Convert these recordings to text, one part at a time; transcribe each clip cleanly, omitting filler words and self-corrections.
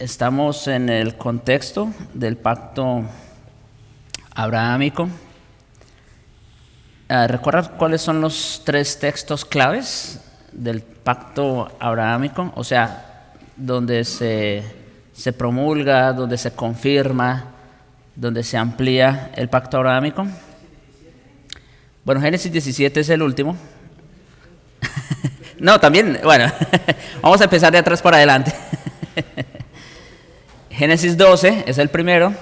Estamos en el contexto del pacto abrahámico. ¿Recuerdan cuáles son los 3 textos claves del pacto abrahámico? O sea, donde se promulga, donde se confirma, donde se amplía el pacto abrahámico. Bueno, Génesis 17 es el último. No, también, bueno, vamos a empezar de atrás para adelante. Génesis 12 es el primero.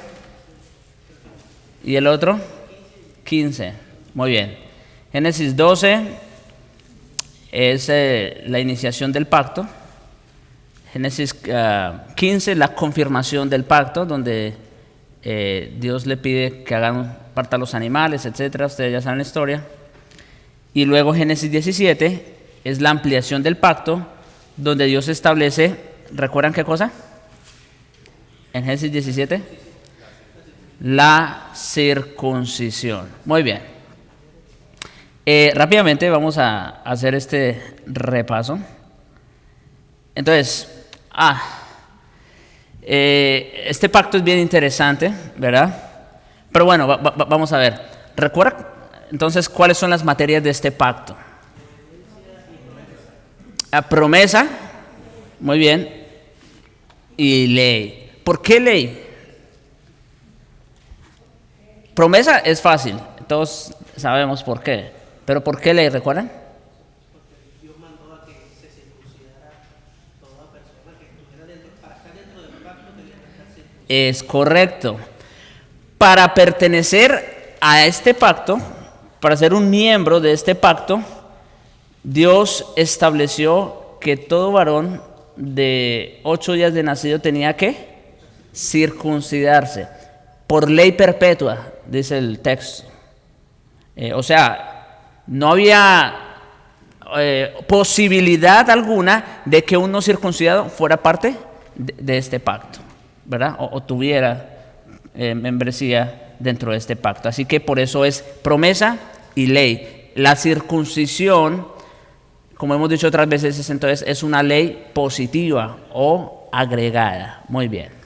¿Y el otro? 15. Muy bien. Génesis 12 es la iniciación del pacto. Génesis 15 la confirmación del pacto, donde Dios le pide que hagan parte a los animales, etcétera. Ustedes ya saben la historia. Y luego Génesis 17 es la ampliación del pacto, donde Dios establece, ¿recuerdan qué cosa? En Génesis 17, la circuncisión. Muy bien. Rápidamente vamos a hacer este repaso. Entonces, este pacto es bien interesante, ¿verdad? Pero bueno, vamos a ver. ¿Recuerda entonces cuáles son las materias de este pacto? Promesa, muy bien, y ley. ¿Por qué ley? Promesa es fácil, todos sabemos por qué. Pero ¿por qué ley? ¿Recuerdan? Porque Dios mandó a que se circuncidara toda persona que estuviera dentro, para estar dentro del pacto tenía que estar circuncidada. Es correcto. Para pertenecer a este pacto, para ser un miembro de este pacto, Dios estableció que todo varón de 8 días de nacido tenía que circuncidarse por ley perpetua, dice el texto. O sea, no había posibilidad alguna de que un no circuncidado fuera parte de este pacto, ¿verdad? O tuviera membresía dentro de este pacto. Así que por eso es promesa y ley. La circuncisión, como hemos dicho otras veces, entonces es una ley positiva o agregada. Muy bien.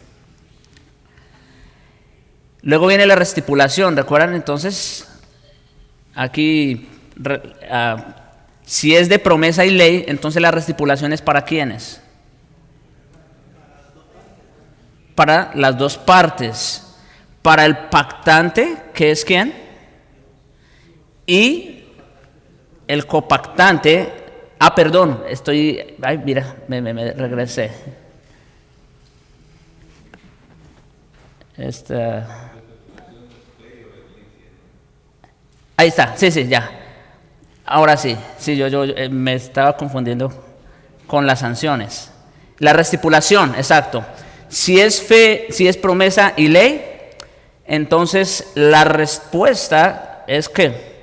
Luego viene la restipulación. ¿Recuerdan entonces? Aquí, si es de promesa y ley, entonces la restipulación es ¿para quiénes? Para las dos partes. Para el pactante, que es ¿quién? Y el copactante. Perdón, mira, me regresé. Ahí está, sí, ya. Ahora sí, yo me estaba confundiendo con las sanciones. La restipulación, exacto. Si es fe, si es promesa y ley, entonces la respuesta es que,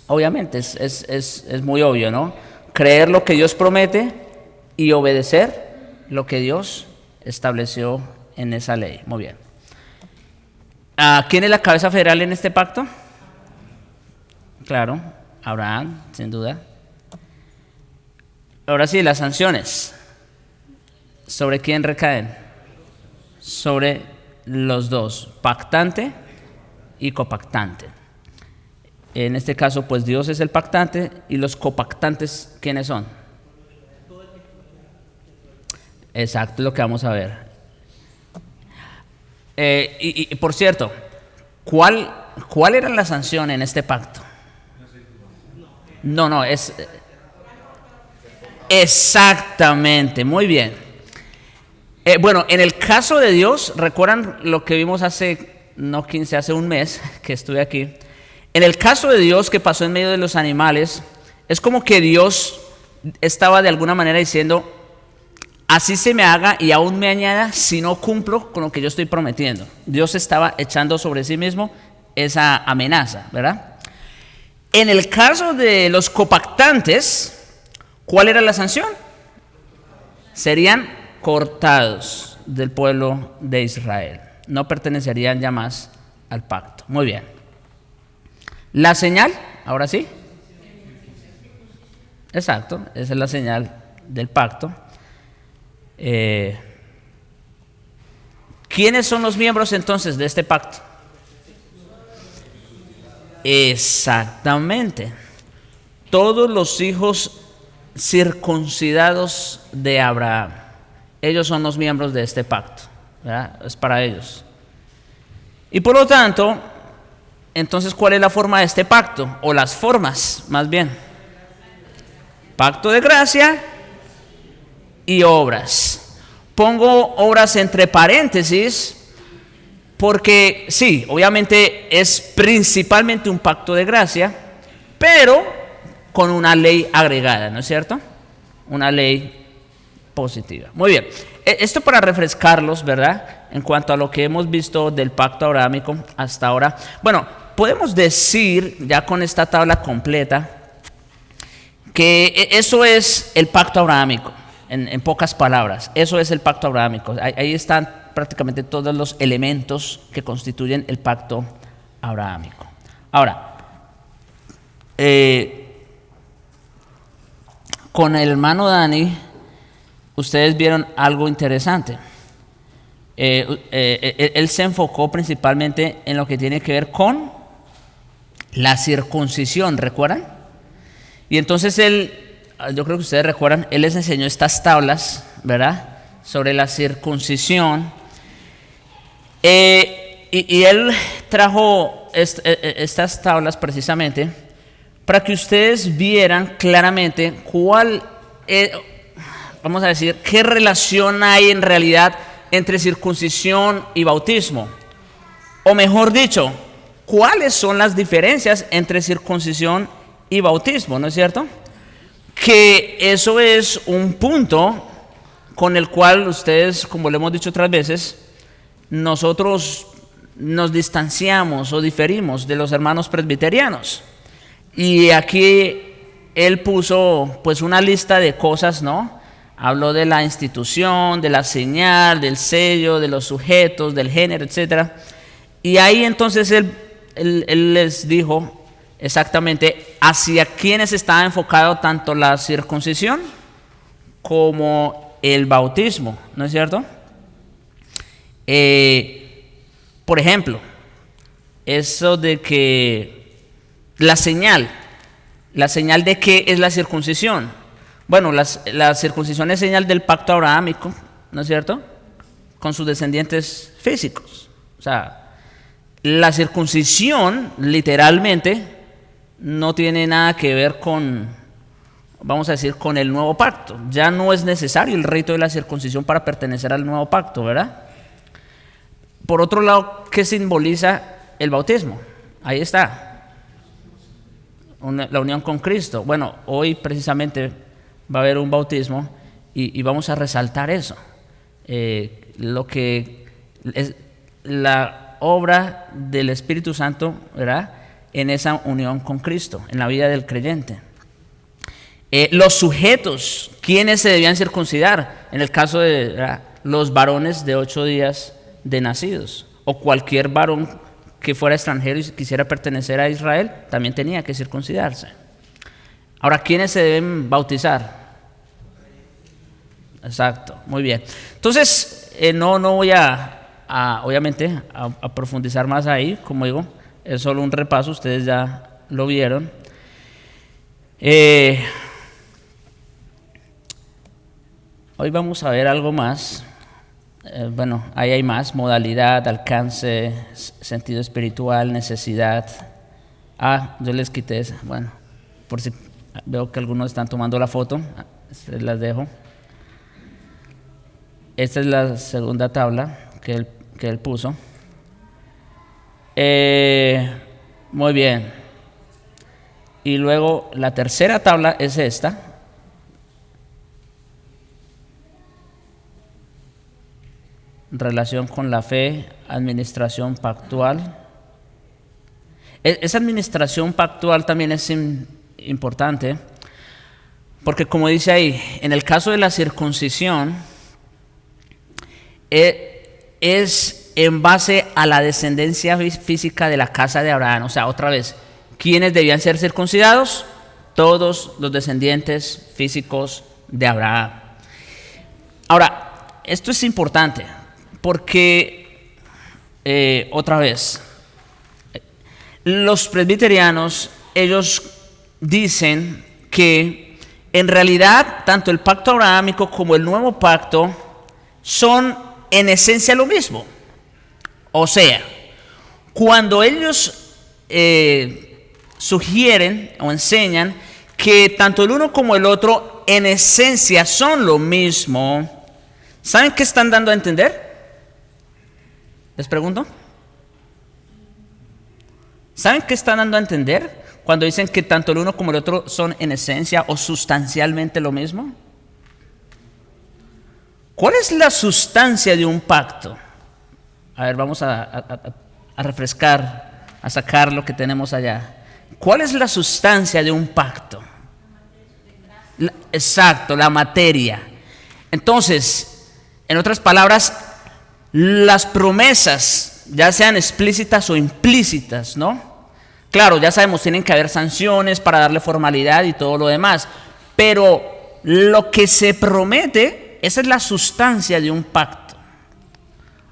obviamente, es muy obvio, ¿no? Creer lo que Dios promete y obedecer lo que Dios estableció en esa ley. Muy bien. ¿Quién es la cabeza federal en este pacto? Claro, Abraham, sin duda. Ahora sí, las sanciones. ¿Sobre quién recaen? Sobre los dos, pactante y copactante. En este caso, pues Dios es el pactante y los copactantes, ¿quiénes son? Exacto, es lo que vamos a ver. Y por cierto, ¿cuál era la sanción en este pacto? No, es exactamente, muy bien. Bueno, en el caso de Dios, ¿recuerdan lo que vimos hace un mes que estuve aquí? En el caso de Dios que pasó en medio de los animales, es como que Dios estaba de alguna manera diciendo: así se me haga y aún me añada si no cumplo con lo que yo estoy prometiendo. Dios estaba echando sobre sí mismo esa amenaza, ¿verdad? En el caso de los copactantes, ¿cuál era la sanción? Serían cortados del pueblo de Israel. No pertenecerían ya más al pacto. Muy bien. La señal, ahora sí. Exacto, esa es la señal del pacto. ¿Quiénes son los miembros entonces de este pacto? Exactamente. Todos los hijos circuncidados de Abraham. Ellos son los miembros de este pacto, ¿verdad? Es para ellos. Y por lo tanto, entonces, ¿cuál es la forma de este pacto? O las formas, más bien. Pacto de gracia y obras. Pongo obras entre paréntesis porque sí, obviamente es principalmente un pacto de gracia, pero con una ley agregada, ¿no es cierto? Una ley positiva. Muy bien, esto para refrescarlos, ¿verdad? En cuanto a lo que hemos visto del pacto abrahámico hasta ahora. Bueno, podemos decir ya con esta tabla completa que eso es el pacto abrahámico, en pocas palabras. Eso es el pacto abrahámico. Ahí están prácticamente todos los elementos que constituyen el pacto abrahámico. Ahora, con el hermano Dani, ustedes vieron algo interesante. Él se enfocó principalmente en lo que tiene que ver con la circuncisión, ¿recuerdan? Y entonces yo creo que ustedes recuerdan, él les enseñó estas tablas, ¿verdad? Sobre la circuncisión. Y él trajo estas tablas precisamente para que ustedes vieran claramente vamos a decir, qué relación hay en realidad entre circuncisión y bautismo. O mejor dicho, cuáles son las diferencias entre circuncisión y bautismo, ¿no es cierto? Que eso es un punto con el cual ustedes, como lo hemos dicho otras veces, nosotros nos distanciamos o diferimos de los hermanos presbiterianos. Y aquí él puso pues una lista de cosas, ¿no? Habló de la institución, de la señal, del sello, de los sujetos, del género, etc. Y ahí entonces él les dijo exactamente hacia quiénes estaba enfocado tanto la circuncisión como el bautismo, ¿no es cierto? Por ejemplo, eso de que la señal de qué es la circuncisión. Bueno, la circuncisión es señal del pacto abrahámico, ¿no es cierto? Con sus descendientes físicos. O sea, la circuncisión literalmente no tiene nada que ver con, vamos a decir, con el nuevo pacto. Ya no es necesario el rito de la circuncisión para pertenecer al nuevo pacto, ¿verdad? Por otro lado, ¿qué simboliza el bautismo? Ahí está, la unión con Cristo. Bueno, hoy precisamente va a haber un bautismo y vamos a resaltar eso. Lo que es la obra del Espíritu Santo, ¿verdad? En esa unión con Cristo, en la vida del creyente. Los sujetos, ¿quiénes se debían circuncidar? En el caso de, ¿verdad?, los varones de 8 días de nacidos, o cualquier varón que fuera extranjero y quisiera pertenecer a Israel, también tenía que circuncidarse. Ahora, ¿quiénes se deben bautizar? Exacto, muy bien. Entonces, no voy obviamente a profundizar más ahí, como digo, es solo un repaso, ustedes ya lo vieron. Hoy vamos a ver algo más. Bueno, ahí hay más: modalidad, alcance, sentido espiritual, necesidad. Yo les quité esa. Bueno, por si veo que algunos están tomando la foto, se las dejo. Esta es la segunda tabla que él puso. Muy bien. Y luego la tercera tabla es esta. Relación con la fe, administración pactual. Esa administración pactual también es importante, porque como dice ahí, en el caso de la circuncisión, es en base a la descendencia física de la casa de Abraham. O sea, otra vez, ¿quiénes debían ser circuncidados? Todos los descendientes físicos de Abraham. Ahora, esto es importante porque, otra vez, los presbiterianos, ellos dicen que en realidad tanto el pacto abrahámico como el nuevo pacto son en esencia lo mismo. O sea, cuando ellos sugieren o enseñan que tanto el uno como el otro en esencia son lo mismo, ¿saben qué están dando a entender? Les pregunto. ¿Saben qué están dando a entender cuando dicen que tanto el uno como el otro son en esencia o sustancialmente lo mismo? ¿Cuál es la sustancia de un pacto? A ver, vamos a refrescar, a sacar lo que tenemos allá. ¿Cuál es la sustancia de un pacto? Exacto, la materia. Entonces, en otras palabras, las promesas, ya sean explícitas o implícitas, ¿no? Claro, ya sabemos, tienen que haber sanciones para darle formalidad y todo lo demás, pero lo que se promete, esa es la sustancia de un pacto.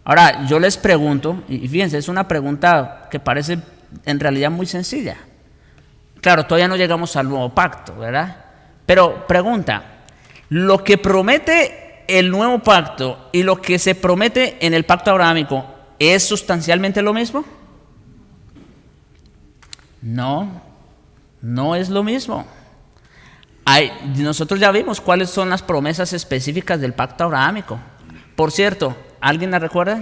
Ahora, yo les pregunto, y fíjense, es una pregunta que parece en realidad muy sencilla. Claro, todavía no llegamos al nuevo pacto, ¿verdad? Pero pregunta, ¿lo que promete el nuevo pacto y lo que se promete en el pacto abrahámico es sustancialmente lo mismo? No, no es lo mismo. Nosotros ya vimos cuáles son las promesas específicas del pacto abrahámico. Por cierto, ¿alguien la recuerda?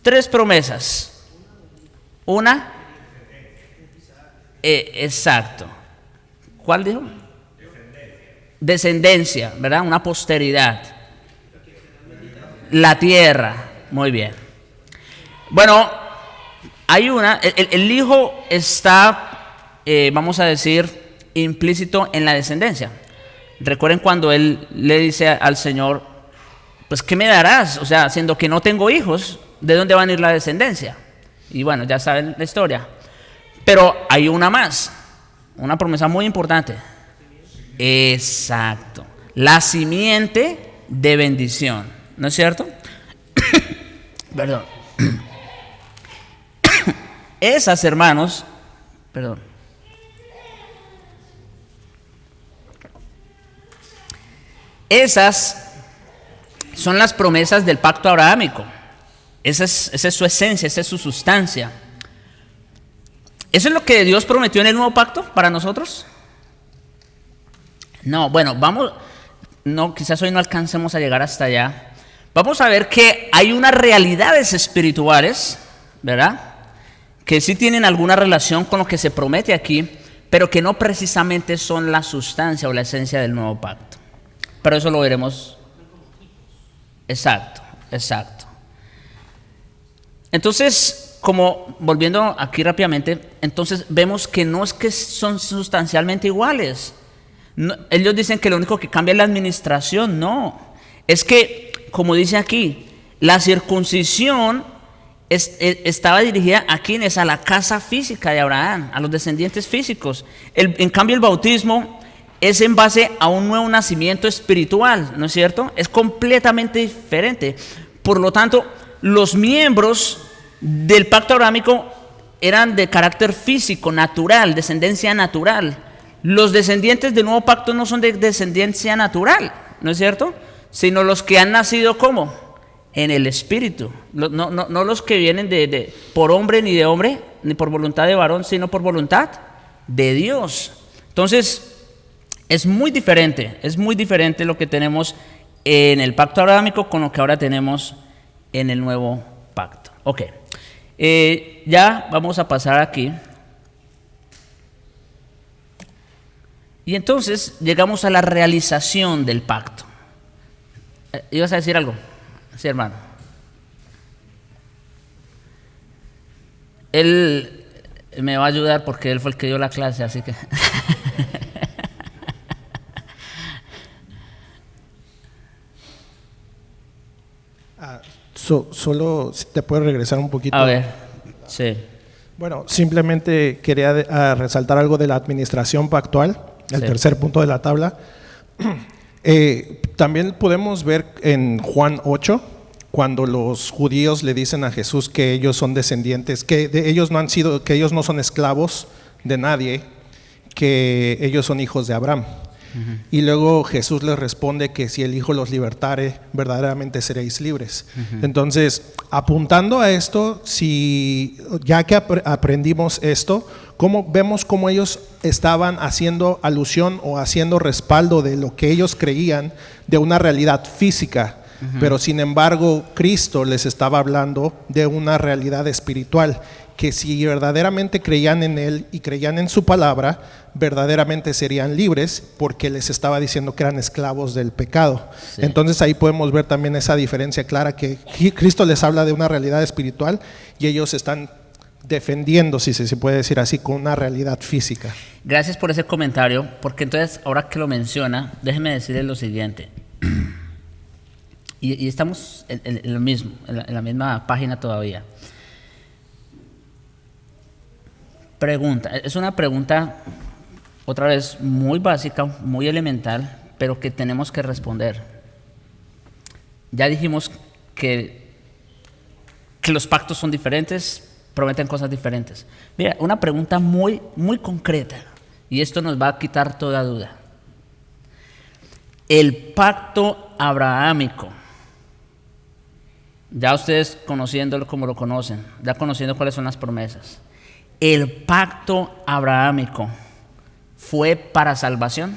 3 promesas. Una. Exacto. ¿Cuál dijo? Descendencia, ¿verdad? Una posteridad. La tierra. Muy bien. Bueno, hay una. El hijo está, vamos a decir, implícito en la descendencia. Recuerden cuando él le dice al Señor, pues ¿qué me darás? O sea, siendo que no tengo hijos, ¿de dónde va a ir la descendencia? Y bueno, ya saben la historia. Pero hay una más, una promesa muy importante. Exacto. La simiente de bendición, ¿no es cierto? Perdón. Esas, hermanos, perdón. Esas son las promesas del pacto abrahámico. Esa es su esencia, esa es su sustancia. ¿Eso es lo que Dios prometió en el nuevo pacto para nosotros? No, bueno, quizás hoy no alcancemos a llegar hasta allá. Vamos a ver que hay unas realidades espirituales, ¿verdad? Que sí tienen alguna relación con lo que se promete aquí, pero que no precisamente son la sustancia o la esencia del nuevo pacto. Pero eso lo veremos. Exacto, exacto. Entonces, como volviendo aquí rápidamente, entonces vemos que no es que son sustancialmente iguales. No, ellos dicen que lo único que cambia es la administración. No, es que, como dice aquí, la circuncisión estaba dirigida a quienes, a la casa física de Abraham, a los descendientes físicos. En cambio, el bautismo es en base a un nuevo nacimiento espiritual, ¿no es cierto? Es completamente diferente. Por lo tanto, los miembros del pacto abrahámico eran de carácter físico, natural, descendencia natural. Los descendientes del nuevo pacto no son de descendencia natural, ¿no es cierto? Sino los que han nacido ¿cómo? En el espíritu. No los que vienen por hombre ni de hombre, ni por voluntad de varón, sino por voluntad de Dios. Entonces, es muy diferente lo que tenemos en el pacto abrahámico con lo que ahora tenemos en el nuevo pacto. Ok, ya vamos a pasar aquí. Y entonces llegamos a la realización del pacto. ¿Ibas a decir algo? Sí, hermano. Él me va a ayudar porque él fue el que dio la clase, así que... Solo si te puedes regresar un poquito. A ver, sí. Bueno, simplemente quería resaltar algo de la administración pactual, el Sí. tercer punto de la tabla. También podemos ver en Juan 8, cuando los judíos le dicen a Jesús que ellos son descendientes, ellos no son esclavos de nadie, que ellos son hijos de Abraham. Y luego Jesús les responde que si el Hijo los libertare, verdaderamente seréis libres. Entonces, apuntando a esto, ya que aprendimos esto, vemos cómo ellos estaban haciendo alusión o haciendo respaldo de lo que ellos creían de una realidad física. Pero sin embargo, Cristo les estaba hablando de una realidad espiritual, que si verdaderamente creían en Él y creían en su palabra, verdaderamente serían libres, porque les estaba diciendo que eran esclavos del pecado. Sí. Entonces ahí podemos ver también esa diferencia clara, que Cristo les habla de una realidad espiritual y ellos están defendiendo, si se puede decir así, con una realidad física. Gracias por ese comentario, porque entonces ahora que lo menciona, déjeme decirles lo siguiente. Y estamos en lo mismo, en la misma página todavía. Pregunta, es una pregunta otra vez muy básica, muy elemental, pero que tenemos que responder. Ya dijimos que los pactos son diferentes, prometen cosas diferentes. Mira, una pregunta muy, muy concreta, y esto nos va a quitar toda duda. El pacto abrahámico, ya ustedes conociéndolo como lo conocen, ya conociendo cuáles son las promesas, ¿el pacto abrahámico fue para salvación?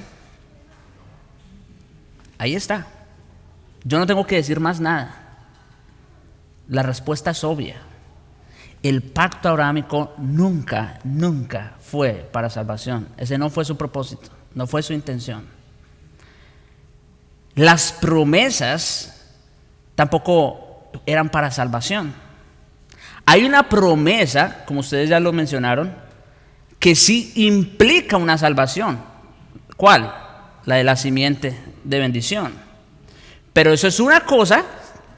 Ahí está. Yo no tengo que decir más nada. La respuesta es obvia. El pacto abrahámico nunca fue para salvación. Ese no fue su propósito, no fue su intención. Las promesas tampoco eran para salvación. Hay una promesa, como ustedes ya lo mencionaron, que sí implica una salvación. ¿Cuál? La de la simiente de bendición. Pero eso es una cosa,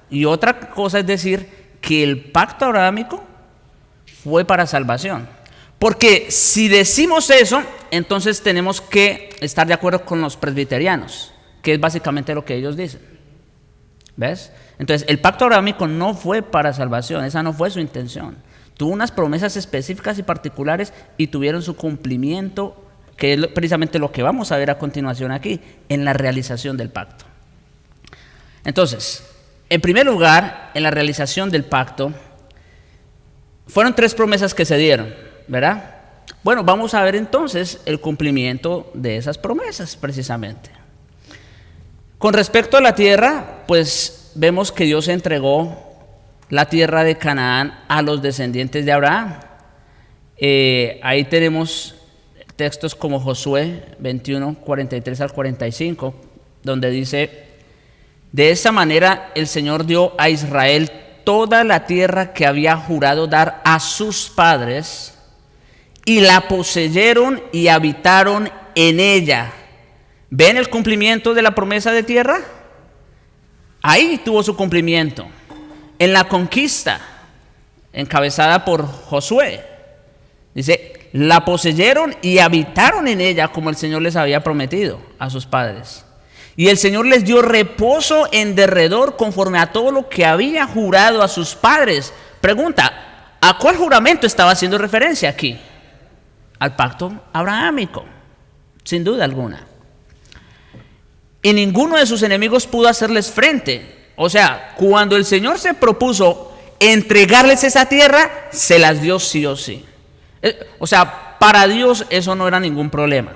y otra cosa es decir que el pacto abrahámico fue para salvación. Porque si decimos eso, entonces tenemos que estar de acuerdo con los presbiterianos, que es básicamente lo que ellos dicen. ¿Ves? Entonces, el pacto abrahámico no fue para salvación, esa no fue su intención. Tuvo unas promesas específicas y particulares y tuvieron su cumplimiento, que es precisamente lo que vamos a ver a continuación aquí, en la realización del pacto. Entonces, en primer lugar, en la realización del pacto, fueron 3 promesas que se dieron, ¿verdad? Bueno, vamos a ver entonces el cumplimiento de esas promesas, precisamente. Con respecto a la tierra, pues vemos que Dios entregó la tierra de Canaán a los descendientes de Abraham. Ahí tenemos textos como Josué 21, 43 al 45, donde dice: de esa manera el Señor dio a Israel toda la tierra que había jurado dar a sus padres, y la poseyeron y habitaron en ella. ¿Ven el cumplimiento de la promesa de tierra? Ahí tuvo su cumplimiento. En la conquista, encabezada por Josué, dice: la poseyeron y habitaron en ella como el Señor les había prometido a sus padres. Y el Señor les dio reposo en derredor conforme a todo lo que había jurado a sus padres. Pregunta: ¿a cuál juramento estaba haciendo referencia aquí? Al pacto abrahámico, sin duda alguna. Y ninguno de sus enemigos pudo hacerles frente. O sea, cuando el Señor se propuso entregarles esa tierra, se las dio sí o sí. O sea, para Dios eso no era ningún problema.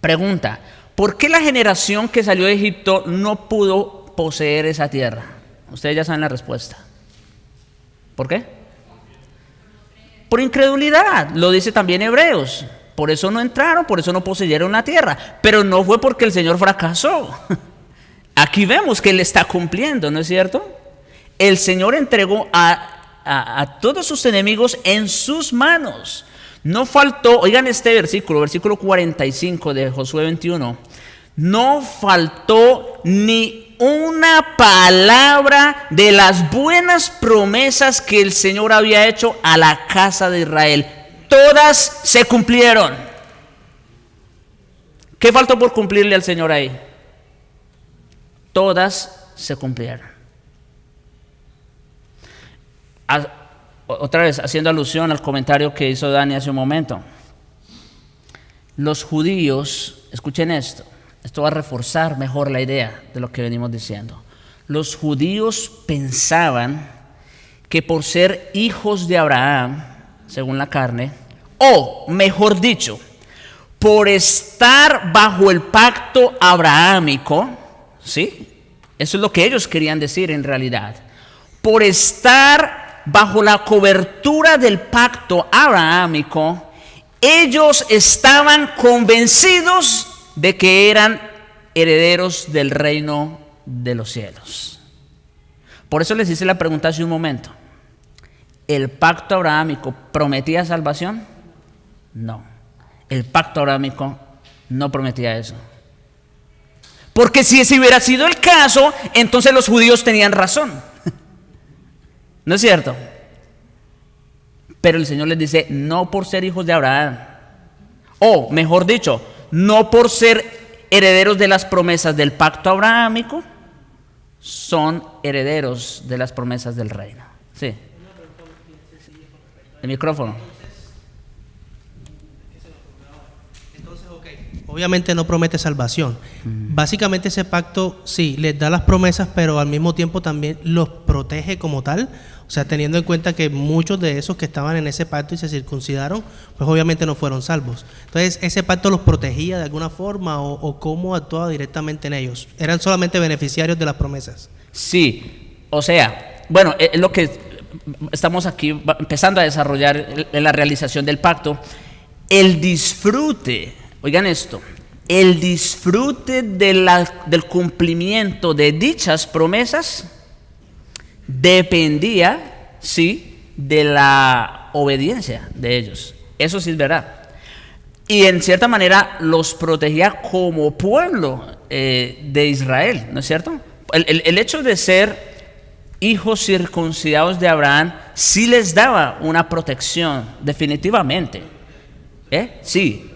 Pregunta: ¿por qué la generación que salió de Egipto no pudo poseer esa tierra? Ustedes ya saben la respuesta. ¿Por qué? Por incredulidad, lo dice también Hebreos. Por eso no entraron, por eso no poseyeron la tierra. Pero no fue porque el Señor fracasó. Aquí vemos que Él está cumpliendo, ¿no es cierto? El Señor entregó a todos sus enemigos en sus manos. No faltó, oigan este versículo 45 de Josué 21. No faltó ni una palabra de las buenas promesas que el Señor había hecho a la casa de Israel. Todas se cumplieron. ¿Qué faltó por cumplirle al Señor ahí? todas se cumplieron. Otra vez, haciendo alusión al comentario que hizo Dani hace un momento. Los judíos, escuchen esto va a reforzar mejor la idea de lo que venimos diciendo. Los judíos pensaban que por ser hijos de Abraham, según la carne, o mejor dicho, por estar bajo el pacto abrahámico, ¿sí? Eso es lo que ellos querían decir en realidad. Por estar bajo la cobertura del pacto abrahámico, ellos estaban convencidos de que eran herederos del reino de los cielos. Por eso les hice la pregunta hace un momento. ¿El pacto abrahámico prometía salvación? No. El pacto abrahámico no prometía eso. Porque si hubiera sido el caso, entonces los judíos tenían razón. ¿No es cierto? Pero el Señor les dice, no por ser hijos de Abraham, o mejor dicho, no por ser herederos de las promesas del pacto abrahámico, son herederos de las promesas del reino. Sí. El micrófono. Entonces, obviamente no promete salvación. Básicamente ese pacto sí les da las promesas, pero al mismo tiempo también los protege como tal. O sea, teniendo en cuenta que muchos de esos que estaban en ese pacto y se circuncidaron, pues obviamente no fueron salvos. Entonces, ¿ese pacto los protegía de alguna forma o cómo actuaba directamente en ellos? ¿Eran solamente beneficiarios de las promesas? Sí, o sea, bueno, es lo que estamos aquí empezando a desarrollar en la realización del pacto. El disfrute, oigan esto, el disfrute del cumplimiento de dichas promesas dependía, sí, de la obediencia de ellos. Eso sí es verdad. Y en cierta manera los protegía como pueblo de Israel, ¿no es cierto? El hecho de ser hijos circuncidados de Abraham sí les daba una protección, definitivamente. Sí,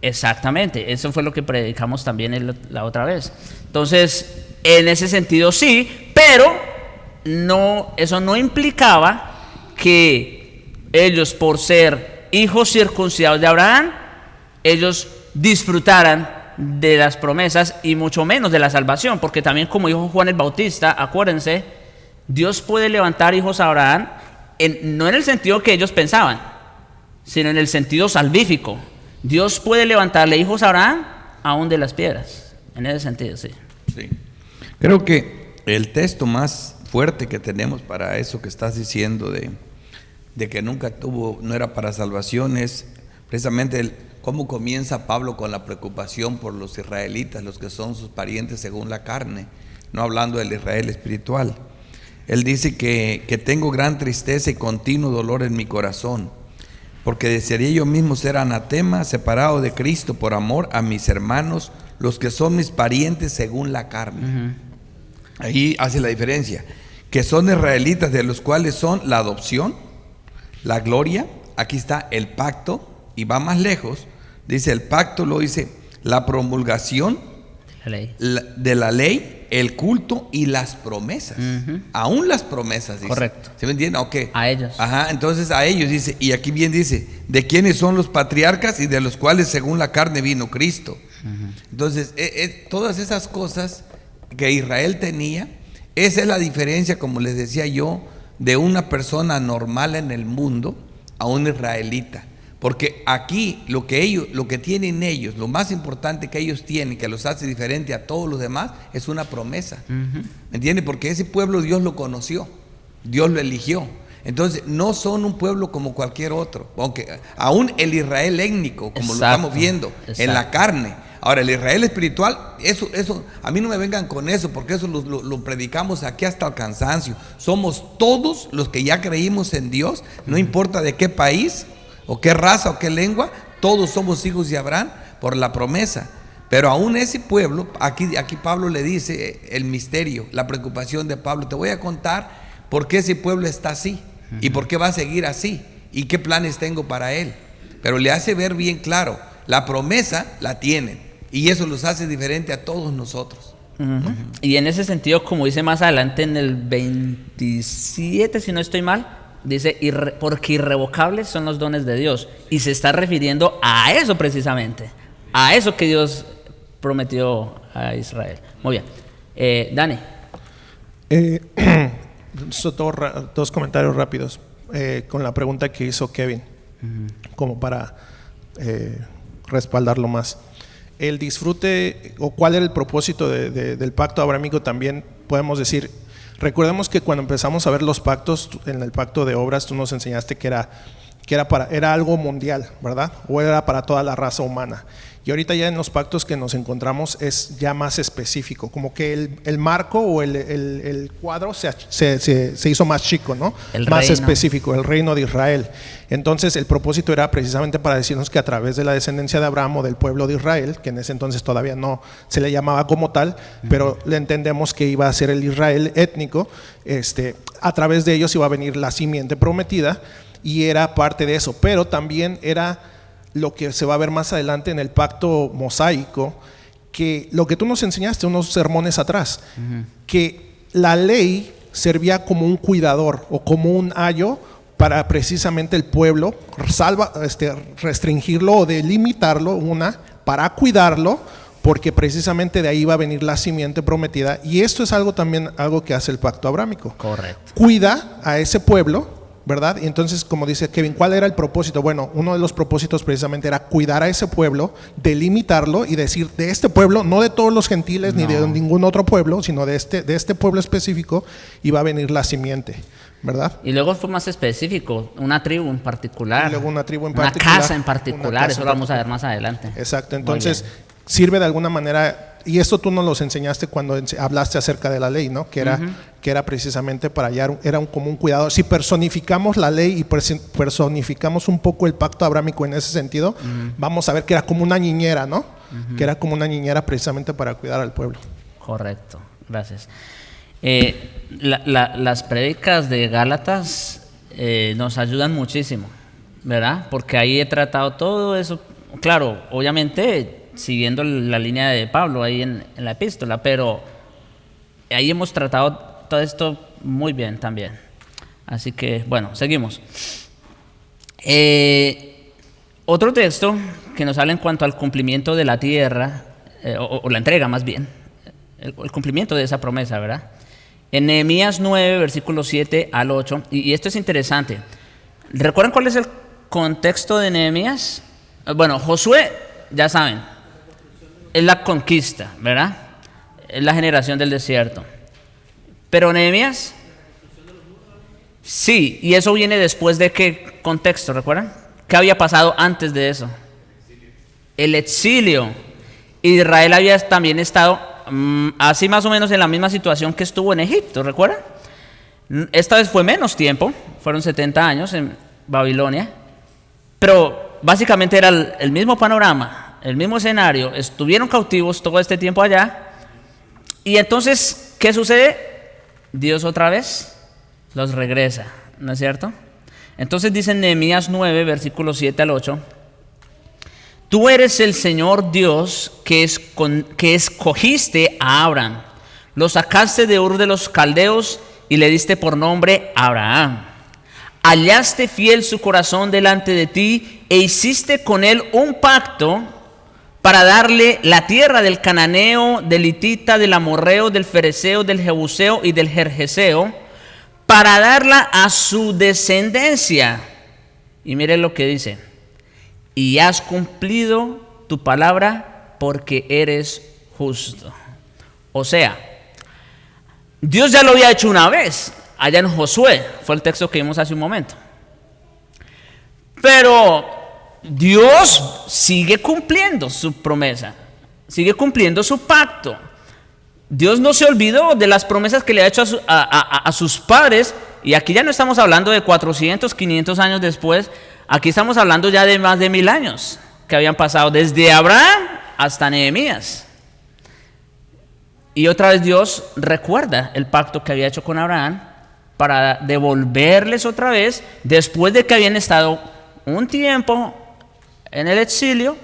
exactamente. Eso fue lo que predicamos también la otra vez. Entonces, en ese sentido sí, pero no, eso no implicaba que ellos, por ser hijos circuncidados de Abraham, ellos disfrutaran de las promesas y mucho menos de la salvación, porque también, como dijo Juan el Bautista, acuérdense, Dios puede levantar hijos a Abraham no en el sentido que ellos pensaban, sino en el sentido salvífico. Dios puede levantarle hijos a Abraham aún de las piedras. En ese sentido, sí. Sí. Creo que el texto más fuerte que tenemos para eso que estás diciendo de que nunca no era para salvación es precisamente cómo comienza Pablo con la preocupación por los israelitas, los que son sus parientes según la carne, no hablando del Israel espiritual. Él dice que tengo gran tristeza y continuo dolor en mi corazón, porque desearía yo mismo ser anatema, separado de Cristo por amor a mis hermanos, los que son mis parientes según la carne. Ahí hace la diferencia, que son israelitas, de los cuales son la adopción, la gloria, aquí está el pacto, y va más lejos, dice el pacto, lo dice la promulgación de la ley, el culto y las promesas. Aún las promesas, dice. Correcto. ¿Se me entiende? Okay. A ellos. Ajá, entonces a ellos dice, y aquí bien dice, de quienes son los patriarcas y de los cuales según la carne vino Cristo. Entonces, todas esas cosas que Israel tenía, esa es la diferencia, como les decía yo, de una persona normal en el mundo a un israelita. Porque aquí lo que tienen ellos, lo más importante que ellos tienen, que los hace diferente a todos los demás, es una promesa. ¿Me entiendes? Porque ese pueblo Dios lo conoció, Dios lo eligió. Entonces no son un pueblo como cualquier otro, aunque aún el Israel étnico, como lo estamos viendo en la carne. Ahora, el Israel espiritual, eso, a mí no me vengan con eso, porque eso lo predicamos aquí hasta el cansancio. Somos todos los que ya creímos en Dios, no importa de qué país, o qué raza, o qué lengua, todos somos hijos de Abraham por la promesa. Pero aún ese pueblo, aquí Pablo le dice el misterio, la preocupación de Pablo. Te voy a contar por qué ese pueblo está así, y por qué va a seguir así, y qué planes tengo para él. Pero le hace ver bien claro, la promesa la tienen. Y eso los hace diferente a todos nosotros. Ujú. Y en ese sentido, como dice más adelante en el 27, si no estoy mal, dice, porque irrevocables son los dones de Dios. Y se está refiriendo a eso precisamente, a eso que Dios prometió a Israel. Muy bien. Dani. Dos comentarios rápidos con la pregunta que hizo Kevin, como para respaldarlo más. El disfrute, o cuál era el propósito del pacto abrahámico, también podemos decir, recordemos que cuando empezamos a ver los pactos, en el pacto de obras, tú nos enseñaste que era algo mundial, ¿verdad? O era para toda la raza humana. Y ahorita ya en los pactos que nos encontramos es ya más específico, como que el marco o el cuadro se hizo más chico, ¿no? Más específico, el reino de Israel. Entonces el propósito era precisamente para decirnos que a través de la descendencia de Abraham o del pueblo de Israel, que en ese entonces todavía no se le llamaba como tal, pero le entendemos que iba a ser el Israel étnico, a través de ellos iba a venir la simiente prometida, y era parte de eso, pero también era lo que se va a ver más adelante en el pacto mosaico, que lo que tú nos enseñaste unos sermones atrás, que la ley servía como un cuidador o como un ayo para precisamente el pueblo, restringirlo o delimitarlo, para cuidarlo, porque precisamente de ahí va a venir la simiente prometida. Y esto es también algo que hace el pacto abrámico. Correcto. Cuida a ese pueblo, ¿verdad? Y entonces, como dice Kevin, ¿cuál era el propósito? Bueno, uno de los propósitos precisamente era cuidar a ese pueblo, delimitarlo y decir, de este pueblo, no de todos los gentiles, ni de ningún otro pueblo, sino de este pueblo específico, iba a venir la simiente, ¿verdad? Y luego fue más específico, una tribu en particular. Y luego una tribu en una particular. Casa en particular, eso lo vamos a ver más adelante. Exacto, entonces sirve de alguna manera, y esto tú nos lo enseñaste cuando hablaste acerca de la ley, ¿no? Que era precisamente para hallar, como un cuidado. Si personificamos la ley y personificamos un poco el pacto abrámico en ese sentido, vamos a ver que era como una niñera, ¿no? Que era como una niñera precisamente para cuidar al pueblo. Correcto, gracias. Las prédicas de Gálatas nos ayudan muchísimo, ¿verdad? Porque ahí he tratado todo eso, claro, obviamente siguiendo la línea de Pablo ahí en la epístola, pero ahí hemos tratado todo esto muy bien también. Así que, bueno, seguimos. Otro texto que nos habla en cuanto al cumplimiento de la tierra, o la entrega más bien, el cumplimiento de esa promesa, ¿verdad? En Nehemías 9, versículos 7 al 8, y esto es interesante. ¿Recuerdan cuál es el contexto de Nehemías? Bueno, Josué, ya saben, es la conquista, ¿verdad? Es la generación del desierto. Pero Nehemías, sí, y eso viene después de qué contexto, ¿recuerdan? ¿Qué había pasado antes de eso? El exilio. Israel había también estado así más o menos en la misma situación que estuvo en Egipto, ¿recuerdan? Esta vez fue menos tiempo, fueron 70 años en Babilonia, pero básicamente era el mismo panorama, el mismo escenario. Estuvieron cautivos todo este tiempo allá, y entonces, ¿qué sucede? Dios otra vez los regresa, ¿no es cierto? Entonces dice en Nehemías 9, versículos 7 al 8, tú eres el Señor Dios que escogiste a Abraham, lo sacaste de Ur de los Caldeos y le diste por nombre Abraham. Hallaste fiel su corazón delante de ti e hiciste con él un pacto para darle la tierra del cananeo, del hitita, del amorreo, del fereceo, del jebuseo y del gergeseo, para darla a su descendencia. Y miren lo que dice: y has cumplido tu palabra porque eres justo. O sea, Dios ya lo había hecho una vez, allá en Josué, fue el texto que vimos hace un momento. Pero Dios sigue cumpliendo su promesa, sigue cumpliendo su pacto. Dios no se olvidó de las promesas que le ha hecho a sus padres, y aquí ya no estamos hablando de 400, 500 años después, aquí estamos hablando ya de más de 1000 años que habían pasado desde Abraham hasta Nehemías. Y otra vez Dios recuerda el pacto que había hecho con Abraham para devolverles otra vez, después de que habían estado un tiempo en el exilio,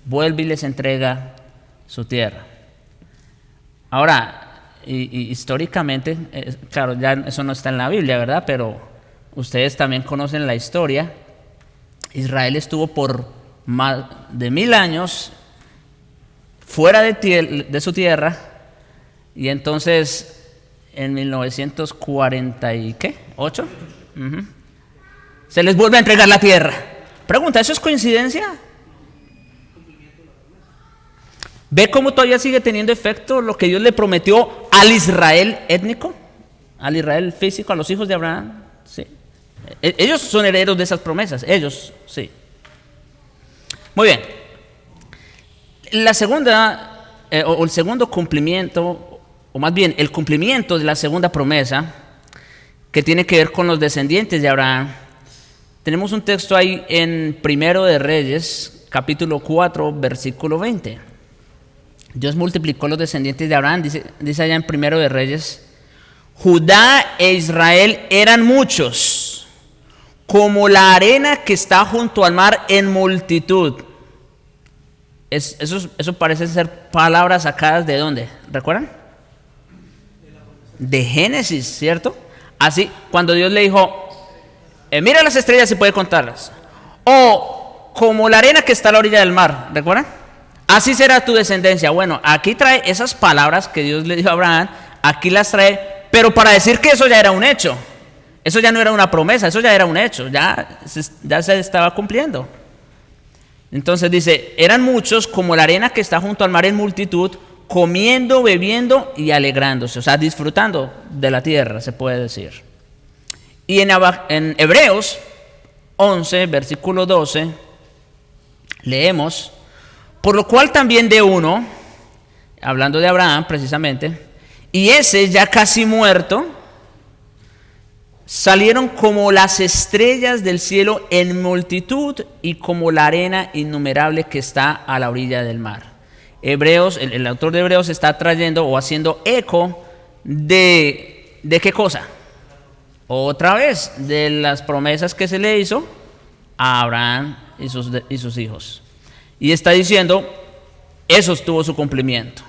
vuelve y les entrega su tierra. Ahora, y históricamente, claro, ya eso no está en la Biblia, ¿verdad? Pero ustedes también conocen la historia. Israel estuvo por más de 1000 años fuera de su tierra, y entonces en 1948 se les vuelve a entregar la tierra. Pregunta, ¿eso es coincidencia? ¿Ve cómo todavía sigue teniendo efecto lo que Dios le prometió al Israel étnico? Al Israel físico, a los hijos de Abraham. Sí. Ellos son herederos de esas promesas, ellos, sí. Muy bien. La segunda, o el segundo cumplimiento, o más bien el cumplimiento de la segunda promesa, que tiene que ver con los descendientes de Abraham. Tenemos un texto ahí en Primero de Reyes, capítulo 4, versículo 20. Dios multiplicó los descendientes de Abraham, dice allá en Primero de Reyes: Judá e Israel eran muchos, como la arena que está junto al mar en multitud. Eso parece ser palabras sacadas ¿de dónde? ¿Recuerdan? De Génesis, ¿cierto? Así, cuando Dios le dijo, mira las estrellas y puede contarlas. O como la arena que está a la orilla del mar, ¿recuerdan? Así será tu descendencia. Bueno, aquí trae esas palabras que Dios le dijo a Abraham, aquí las trae, pero para decir que eso ya era un hecho. Eso ya no era una promesa, eso ya era un hecho, ya se estaba cumpliendo. Entonces dice, eran muchos como la arena que está junto al mar en multitud, comiendo, bebiendo y alegrándose, o sea, disfrutando de la tierra, se puede decir. Y en Hebreos 11, versículo 12, leemos, por lo cual también de uno, hablando de Abraham precisamente, y ese ya casi muerto, salieron como las estrellas del cielo en multitud y como la arena innumerable que está a la orilla del mar. Hebreos, el autor de Hebreos está trayendo o haciendo eco de ¿qué cosa? Otra vez, de las promesas que se le hizo a Abraham y sus hijos. Y está diciendo, eso tuvo su cumplimiento.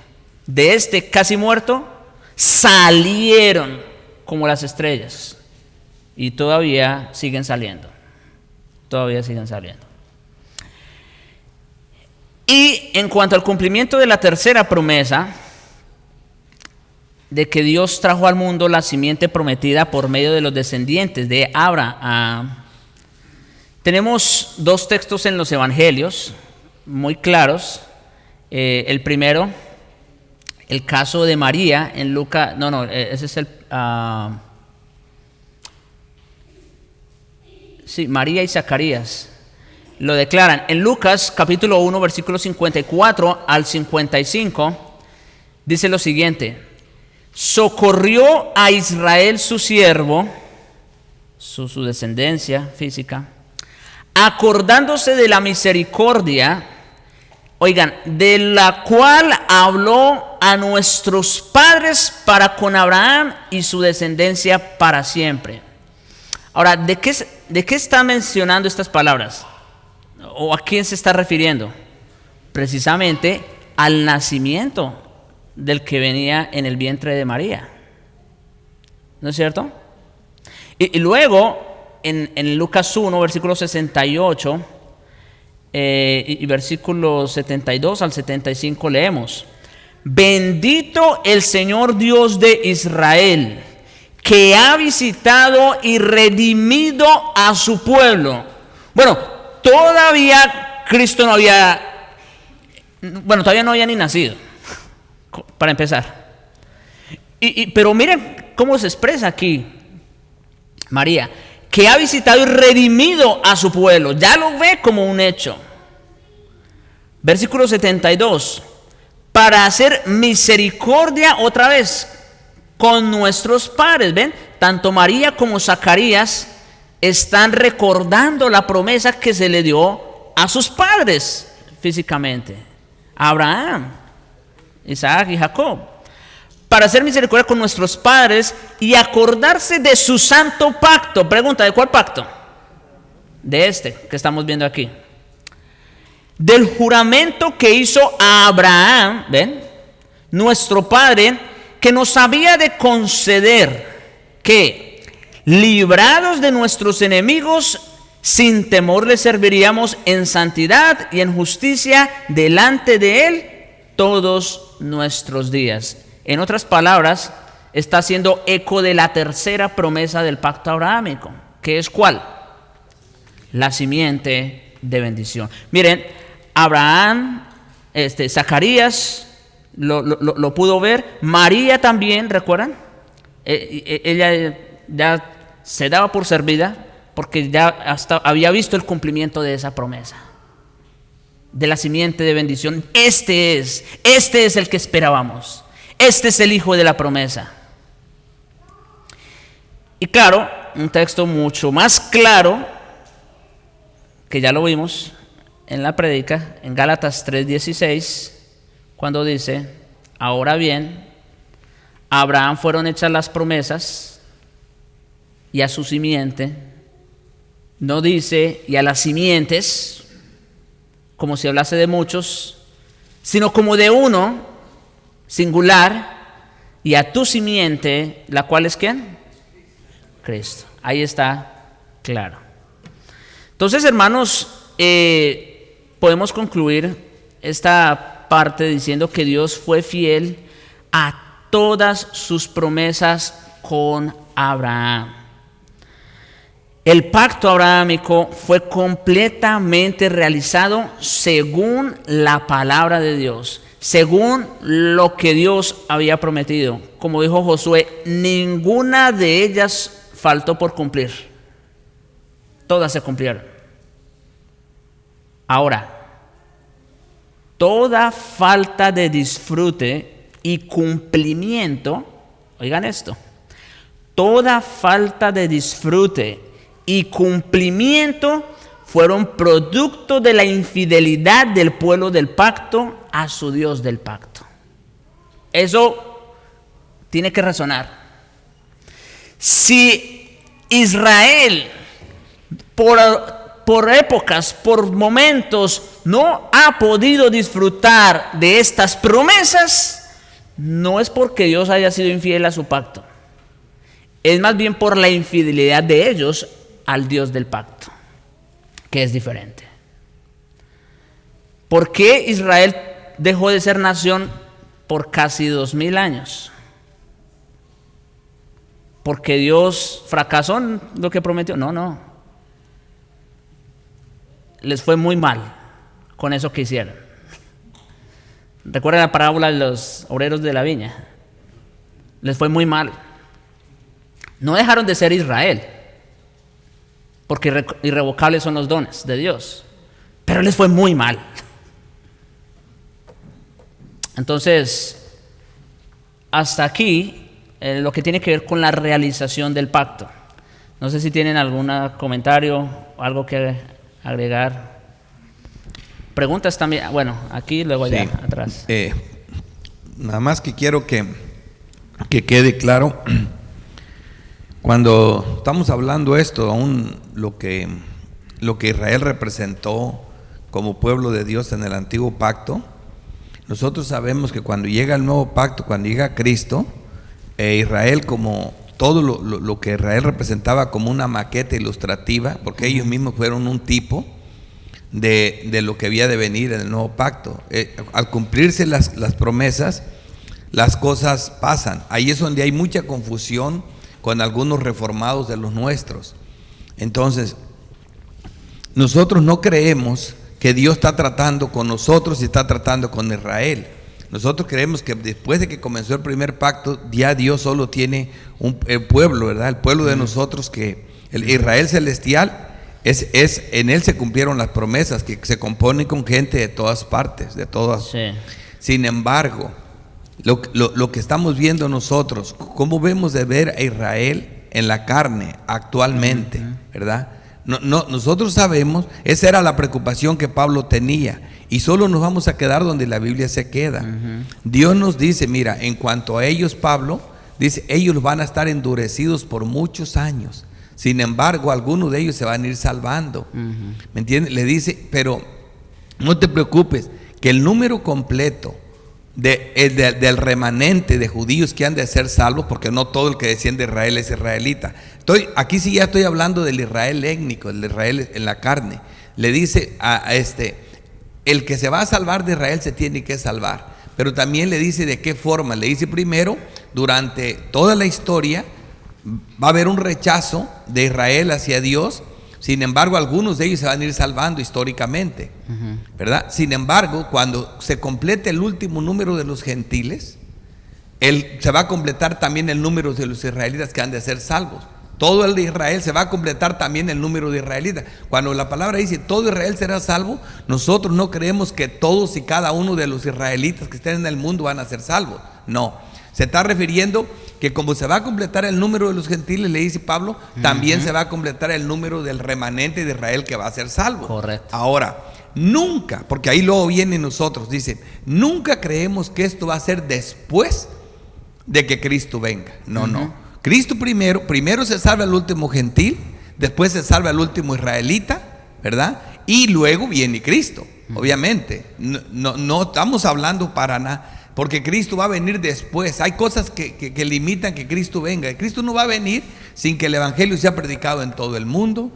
De este casi muerto, salieron como las estrellas. Y todavía siguen saliendo. Todavía siguen saliendo. Y en cuanto al cumplimiento de la tercera promesa, de que Dios trajo al mundo la simiente prometida por medio de los descendientes de Abraham, tenemos dos textos en los evangelios muy claros. El primero, el caso de María en Lucas, ese es sí, María y Zacarías lo declaran. En Lucas capítulo 1, versículos 54 al 55, dice lo siguiente: socorrió a Israel su siervo, su descendencia física, acordándose de la misericordia, oigan, de la cual habló a nuestros padres para con Abraham y su descendencia para siempre. Ahora, ¿de qué está mencionando estas palabras? ¿O a quién se está refiriendo? Precisamente al nacimiento del que venía en el vientre de María. ¿No es cierto? Y luego, en Lucas 1, versículo 68 y versículos 72 al 75 leemos: bendito el Señor Dios de Israel, que ha visitado y redimido a su pueblo. Bueno, todavía Cristo todavía no había ni nacido, para empezar. Pero miren cómo se expresa aquí María, que ha visitado y redimido a su pueblo. Ya lo ve como un hecho. Versículo 72, para hacer misericordia otra vez con nuestros padres. ¿Ven? Tanto María como Zacarías están recordando la promesa que se le dio a sus padres físicamente, Abraham, Isaac y Jacob, para hacer misericordia con nuestros padres y acordarse de su santo pacto. Pregunta, ¿de cuál pacto? De este que estamos viendo aquí. Del juramento que hizo a Abraham, ¿ven? nuestro Padre, que nos había de conceder que, librados de nuestros enemigos, sin temor le serviríamos en santidad y en justicia delante de Él todos nuestros días. En otras palabras, está haciendo eco de la tercera promesa del pacto abrahámico, que es ¿cuál? La simiente de bendición. Miren, Abraham, Zacarías lo pudo ver, María también, ¿recuerdan? Ella ya se daba por servida porque ya hasta había visto el cumplimiento de esa promesa, de la simiente de bendición. Este es el que esperábamos, este es el hijo de la promesa. Y claro, un texto mucho más claro, que ya lo vimos en la prédica, en Gálatas 3:16, cuando dice: ahora bien, a Abraham fueron hechas las promesas y a su simiente. No dice y a las simientes, como si hablase de muchos, sino como de uno, singular, y a tu simiente, la cual es ¿quién? Cristo. Ahí está claro. Entonces, hermanos, podemos concluir esta parte diciendo que Dios fue fiel a todas sus promesas con Abraham. El pacto abrahámico fue completamente realizado según la palabra de Dios, según lo que Dios había prometido. Como dijo Josué, ninguna de ellas faltó por cumplir. Todas se cumplieron. Ahora, toda falta de disfrute y cumplimiento, oigan esto, toda falta de disfrute y cumplimiento fueron producto de la infidelidad del pueblo del pacto a su Dios del pacto. Eso tiene que resonar. Si Israel por épocas, por momentos, no ha podido disfrutar de estas promesas, no es porque Dios haya sido infiel a su pacto. Es más bien por la infidelidad de ellos al Dios del pacto, que es diferente. ¿Por qué Israel dejó de ser nación por casi 2000 años? ¿Porque Dios fracasó en lo que prometió? No. Les fue muy mal con eso que hicieron. ¿Recuerdan la parábola de los obreros de la viña? Les fue muy mal. No dejaron de ser Israel, porque irrevocables son los dones de Dios, pero les fue muy mal. Entonces, hasta aquí lo que tiene que ver con la realización del pacto. No sé si tienen algún comentario o algo que agregar. Preguntas también. Bueno, aquí, luego allá atrás. Nada más que quiero que quede claro. Cuando estamos hablando esto, aún lo que Israel representó como pueblo de Dios en el antiguo pacto, nosotros sabemos que cuando llega el nuevo pacto, cuando llega Cristo, Israel, como todo lo que Israel representaba como una maqueta ilustrativa, porque ellos mismos fueron un tipo de lo que había de venir en el nuevo pacto. Al cumplirse las promesas, las cosas pasan. Ahí es donde hay mucha confusión con algunos reformados de los nuestros. Entonces, nosotros no creemos que Dios está tratando con nosotros y está tratando con Israel. Nosotros creemos que después de que comenzó el primer pacto, ya Dios solo tiene el pueblo, ¿verdad? El pueblo de nosotros, que el Israel celestial en él se cumplieron las promesas, que se componen con gente de todas partes, de todas. Sí. Sin embargo, lo que estamos viendo nosotros, cómo vemos de ver a Israel en la carne actualmente, ¿verdad? Nosotros sabemos, esa era la preocupación que Pablo tenía, y solo nos vamos a quedar donde la Biblia se queda. Dios nos dice, mira, en cuanto a ellos, Pablo dice, ellos van a estar endurecidos por muchos años. Sin embargo, algunos de ellos se van a ir salvando. ¿Me entiendes? Le dice, pero no te preocupes, que el número completo del remanente de judíos que han de ser salvos, porque no todo el que desciende de Israel es israelita. Aquí sí ya estoy hablando del Israel étnico, del Israel en la carne. Le dice el que se va a salvar de Israel se tiene que salvar, pero también le dice de qué forma. Le dice primero, durante toda la historia va a haber un rechazo de Israel hacia Dios. Sin embargo, algunos de ellos se van a ir salvando históricamente, ¿verdad? Sin embargo, cuando se complete el último número de los gentiles, se va a completar también el número de los israelitas que han de ser salvos. Todo el de Israel se va a completar también el número de israelitas. Cuando la palabra dice todo Israel será salvo, nosotros no creemos que todos y cada uno de los israelitas que estén en el mundo van a ser salvos. No, se está refiriendo que como se va a completar el número de los gentiles, le dice Pablo, también se va a completar el número del remanente de Israel que va a ser salvo. Correcto. Ahora, nunca, porque ahí luego vienen nosotros, dicen, nunca creemos que esto va a ser después de que Cristo venga. No, no. Cristo primero se salva el último gentil, después se salva el último israelita, ¿verdad? Y luego viene Cristo, obviamente. No estamos hablando para nada, porque Cristo va a venir después. Hay cosas que limitan que Cristo venga. Cristo no va a venir sin que el evangelio sea predicado en todo el mundo,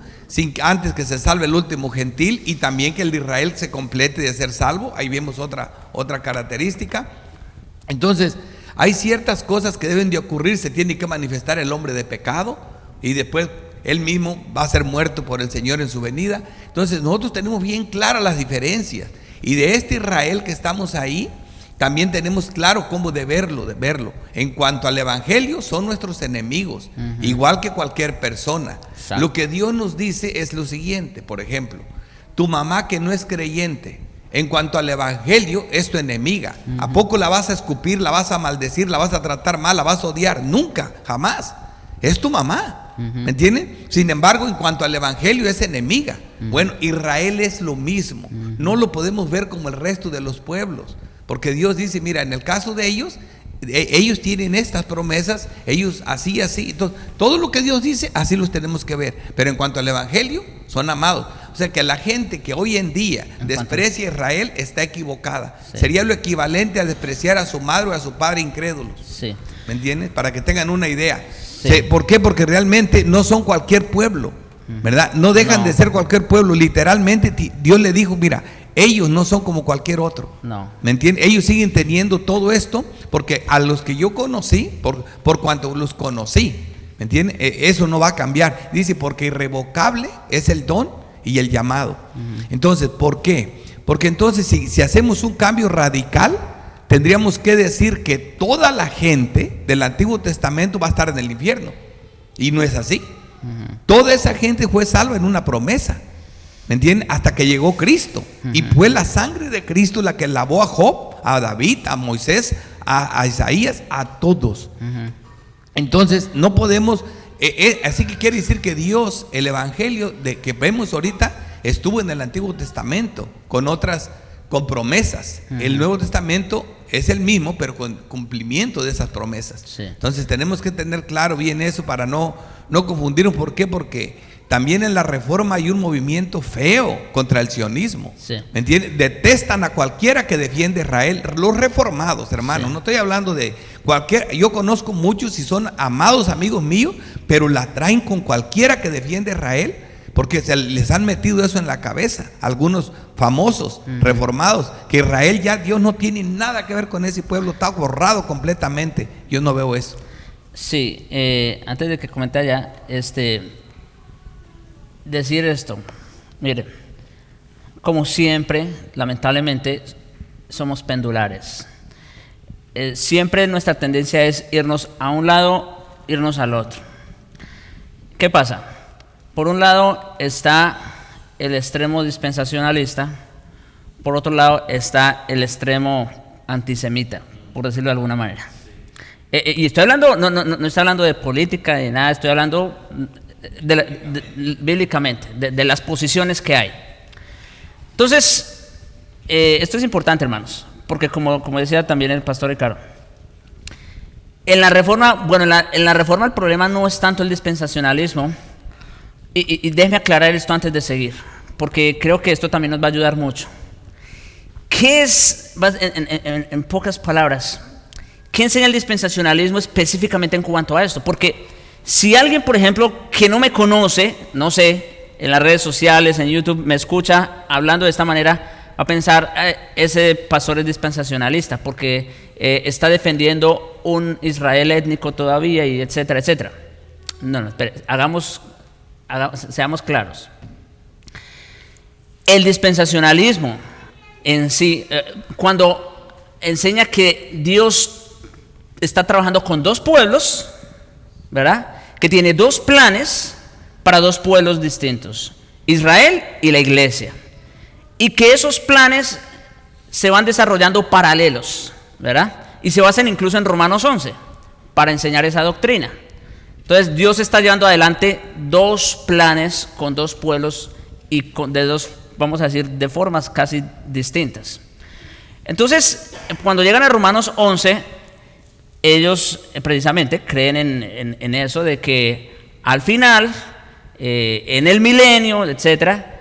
antes que se salve el último gentil, y también que el de Israel se complete de ser salvo. Ahí vemos otra característica. Entonces, hay ciertas cosas que deben de ocurrir. Se tiene que manifestar el hombre de pecado, y después él mismo va a ser muerto por el Señor en su venida. Entonces nosotros tenemos bien claras las diferencias, y de este Israel que estamos ahí también tenemos claro cómo de verlo. En cuanto al evangelio, son nuestros enemigos, igual que cualquier persona. Exacto. Lo que Dios nos dice es lo siguiente: por ejemplo, tu mamá que no es creyente, en cuanto al evangelio, es tu enemiga. ¿A poco la vas a escupir, la vas a maldecir, la vas a tratar mal, la vas a odiar? Nunca, jamás. Es tu mamá, ¿me entienden? Sin embargo, en cuanto al evangelio, es enemiga. Bueno, Israel es lo mismo. No lo podemos ver como el resto de los pueblos, porque Dios dice, mira, en el caso de ellos, ellos tienen estas promesas, ellos así. Entonces, todo lo que Dios dice, así los tenemos que ver. Pero en cuanto al evangelio, son amados. O sea que la gente que hoy en día desprecia a Israel está equivocada. Sí. Sería lo equivalente a despreciar a su madre o a su padre incrédulos. Sí. ¿Me entiendes? Para que tengan una idea. Sí. ¿Por qué? Porque realmente no son cualquier pueblo, ¿verdad? No dejan de ser cualquier pueblo. Literalmente Dios le dijo, mira, ellos no son como cualquier otro. No. ¿Me entiendes? Ellos siguen teniendo todo esto, porque a los que yo conocí, por cuanto los conocí, ¿me entiendes? Eso no va a cambiar. Dice, porque irrevocable es el don y el llamado. Entonces, ¿por qué? Porque entonces si hacemos un cambio radical, tendríamos que decir que toda la gente del Antiguo Testamento va a estar en el infierno. Y no es así. Toda esa gente fue salva en una promesa, ¿me entienden? Hasta que llegó Cristo. Y fue la sangre de Cristo la que lavó a Job, a David, a Moisés, a Isaías, a todos. Entonces no podemos, así que quiere decir que Dios, el evangelio que vemos ahorita, estuvo en el Antiguo Testamento con promesas. El Nuevo Testamento es el mismo, pero con cumplimiento de esas promesas. Sí. Entonces tenemos que tener claro bien eso para no confundirnos. ¿Por qué? Porque también en la Reforma hay un movimiento feo contra el sionismo. Sí. ¿Me entiendes? Detestan a cualquiera que defiende a Israel. Los reformados, hermanos. Sí. No estoy hablando de cualquier. Yo conozco muchos y son amados amigos míos, pero la traen con cualquiera que defiende a Israel, porque les han metido eso en la cabeza. Algunos famosos reformados, que Israel ya, Dios no tiene nada que ver con ese pueblo, está borrado completamente. Yo no veo eso. Sí, antes de que comente allá, decir esto. Mire, como siempre, lamentablemente, somos pendulares. Siempre nuestra tendencia es irnos a un lado, irnos al otro. ¿Qué pasa? Por un lado está el extremo dispensacionalista, por otro lado está el extremo antisemita, por decirlo de alguna manera. Y estoy hablando, no estoy hablando de política, de nada, estoy hablando bíblicamente, de las posiciones que hay. Entonces, esto es importante, hermanos, porque como decía también el pastor Ricardo, en la reforma, en la reforma el problema no es tanto el dispensacionalismo, y déjeme aclarar esto antes de seguir, porque creo que esto también nos va a ayudar mucho. ¿qué es, en pocas palabras, qué enseña el dispensacionalismo específicamente en cuanto a esto? Porque si alguien, por ejemplo, que no me conoce, no sé, en las redes sociales, en YouTube, me escucha hablando de esta manera, va a pensar, ese pastor es dispensacionalista, porque está defendiendo un Israel étnico todavía, y etcétera, etcétera. No, espere, seamos claros. El dispensacionalismo en sí, cuando enseña que Dios está trabajando con dos pueblos, ¿verdad? Que tiene dos planes para dos pueblos distintos, Israel y la iglesia, y que esos planes se van desarrollando paralelos, ¿verdad? Y se basan incluso en Romanos 11 para enseñar esa doctrina. Entonces Dios está llevando adelante dos planes con dos pueblos y de dos, vamos a decir, de formas casi distintas. Entonces, cuando llegan a Romanos 11, ellos precisamente creen en eso de que al final, en el milenio, etcétera,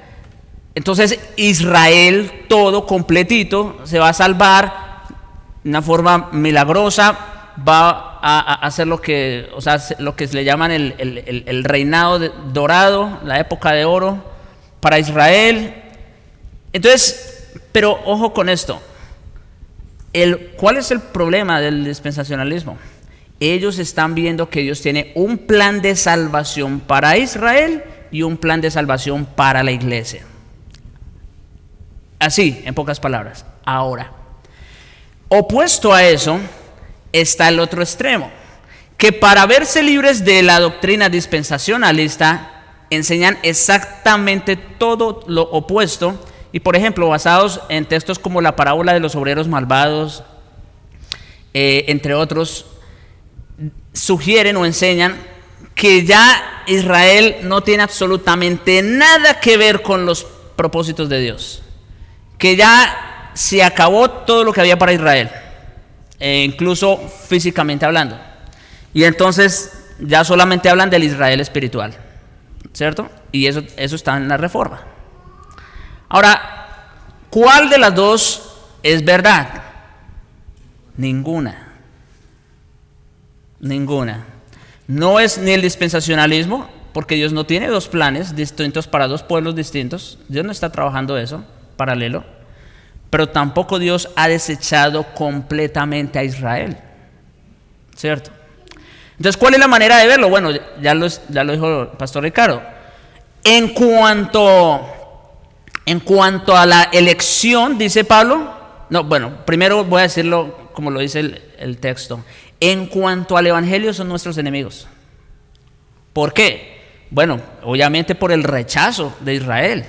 entonces Israel todo completito se va a salvar de una forma milagrosa, va a hacer lo que, o sea, lo que se le llaman el reinado dorado, la época de oro para Israel. Entonces, pero ojo con esto, ¿cuál es el problema del dispensacionalismo? Ellos están viendo que Dios tiene un plan de salvación para Israel y un plan de salvación para la iglesia. Así, en pocas palabras. Ahora, opuesto a eso está el otro extremo, que para verse libres de la doctrina dispensacionalista enseñan exactamente todo lo opuesto, y por ejemplo basados en textos como la parábola de los obreros malvados, entre otros, sugieren o enseñan que ya Israel no tiene absolutamente nada que ver con los propósitos de Dios, que ya se acabó todo lo que había para Israel, incluso físicamente hablando, y entonces ya solamente hablan del Israel espiritual, ¿cierto? Y eso está en la Reforma. Ahora, ¿cuál de las dos es verdad? Ninguna. No es ni el dispensacionalismo, porque Dios no tiene dos planes distintos para dos pueblos distintos. Dios no está trabajando eso paralelo. Pero tampoco Dios ha desechado completamente a Israel, ¿cierto? Entonces, ¿cuál es la manera de verlo? Bueno, ya lo dijo el pastor Ricardo. En cuanto a la elección, dice Pablo, no, bueno, primero voy a decirlo como lo dice el texto. En cuanto al evangelio, son nuestros enemigos. ¿Por qué? Bueno, obviamente por el rechazo de Israel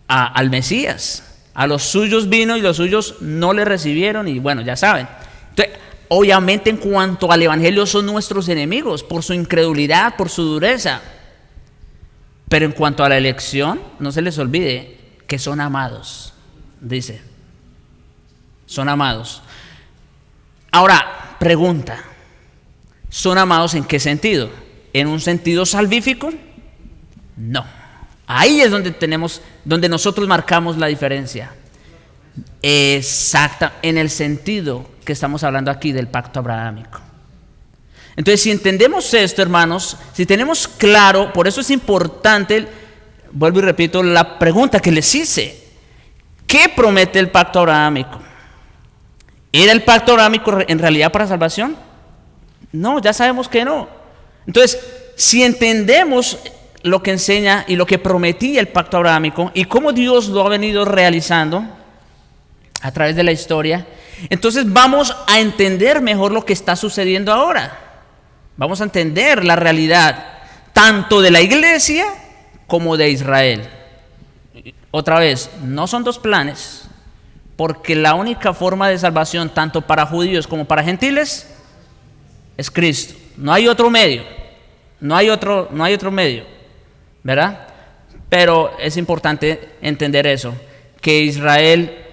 al Mesías. A los suyos vino y los suyos no le recibieron, y bueno, ya saben. Entonces, obviamente en cuanto al evangelio son nuestros enemigos por su incredulidad, por su dureza. Pero en cuanto a la elección, no se les olvide que son amados, dice. Son amados. Ahora, pregunta, ¿son amados en qué sentido? ¿En un sentido salvífico? No. Ahí es donde nosotros marcamos la diferencia. Exacta, en el sentido que estamos hablando aquí del pacto abrahámico. Entonces, si entendemos esto, hermanos, si tenemos claro, por eso es importante, vuelvo y repito, la pregunta que les hice: ¿qué promete el pacto abrahámico? ¿Era el pacto abrahámico en realidad para salvación? No, ya sabemos que no. Entonces, si entendemos lo que enseña y lo que prometía el pacto abrahámico y cómo Dios lo ha venido realizando a través de la historia, entonces vamos a entender mejor lo que está sucediendo ahora. Vamos a entender la realidad tanto de la iglesia como de Israel. Otra vez, no son dos planes, porque la única forma de salvación tanto para judíos como para gentiles es Cristo. No hay otro medio. No hay otro medio, ¿verdad? Pero es importante entender eso, que Israel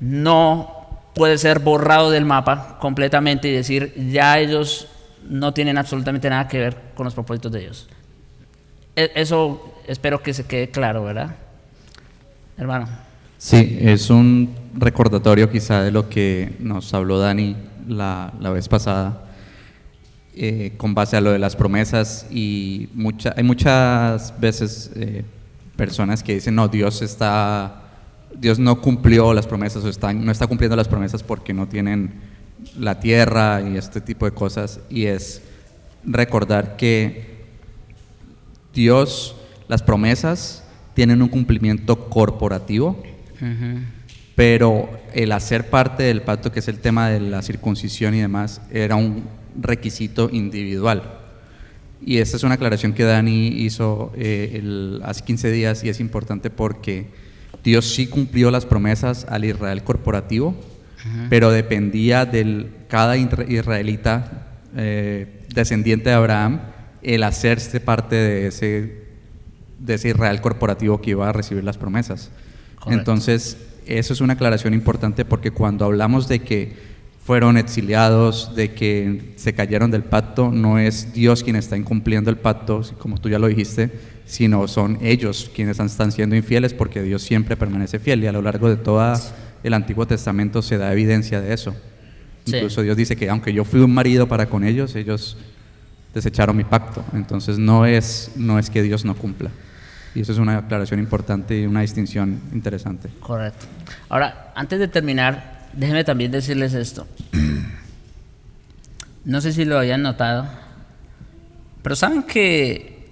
no puede ser borrado del mapa completamente y decir, ya ellos no tienen absolutamente nada que ver con los propósitos de Dios. Eso espero que se quede claro, ¿verdad, hermano? Sí, es un recordatorio quizá de lo que nos habló Dani la vez pasada, con base a lo de las promesas. Y hay muchas veces personas que dicen, no, Dios no cumplió las promesas o no está cumpliendo las promesas porque no tienen la tierra y este tipo de cosas. Y es recordar que Dios, las promesas tienen un cumplimiento corporativo, pero el hacer parte del pacto, que es el tema de la circuncisión y demás, era un requisito individual. Y esta es una aclaración que Dani hizo hace 15 días, y es importante porque Dios sí cumplió las promesas al Israel corporativo, pero dependía de cada israelita descendiente de Abraham el hacerse parte de ese Israel corporativo que iba a recibir las promesas. Correcto. Entonces, eso es una aclaración importante, porque cuando hablamos de que fueron exiliados, de que se cayeron del pacto, no es Dios quien está incumpliendo el pacto, como tú ya lo dijiste, sino son ellos quienes están siendo infieles, porque Dios siempre permanece fiel, y a lo largo de todo el Antiguo Testamento se da evidencia de eso. Sí. Incluso Dios dice que aunque yo fui un marido para con ellos desecharon mi pacto. Entonces no es que Dios no cumpla. Y eso es una aclaración importante y una distinción interesante. Correcto. Ahora, antes de terminar, déjenme también decirles esto. No sé si lo habían notado, pero saben que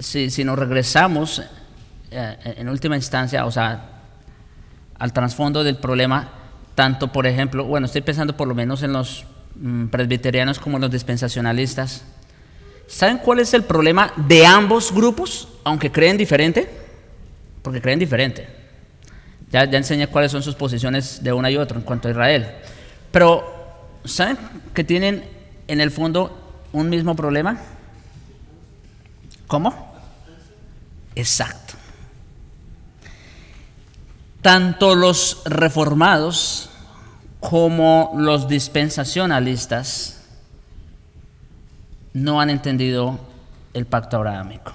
si nos regresamos en última instancia, o sea, al trasfondo del problema, tanto, por ejemplo, bueno, estoy pensando por lo menos en los presbiterianos como en los dispensacionalistas. ¿Saben cuál es el problema de ambos grupos, aunque creen diferente? Porque creen diferente. Ya enseñé cuáles son sus posiciones de una y otra en cuanto a Israel. Pero, ¿saben que tienen en el fondo un mismo problema? ¿Cómo? Exacto. Tanto los reformados como los dispensacionalistas no han entendido el pacto abrahámico.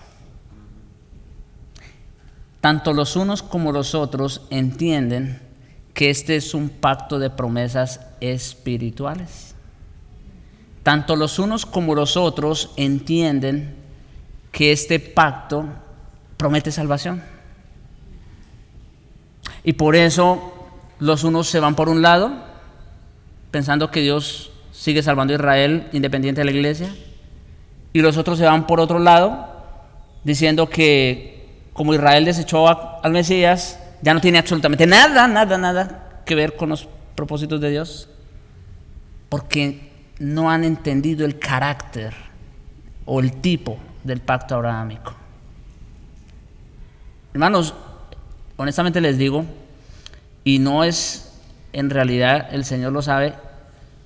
Tanto los unos como los otros entienden que este es un pacto de promesas espirituales. Tanto los unos como los otros entienden que este pacto promete salvación. Y por eso los unos se van por un lado, pensando que Dios sigue salvando a Israel independiente de la iglesia, y los otros se van por otro lado, diciendo que como Israel desechó al Mesías, ya no tiene absolutamente nada que ver con los propósitos de Dios, porque no han entendido el carácter o el tipo del pacto abrahámico. Hermanos, honestamente les digo, y no es en realidad, el Señor lo sabe,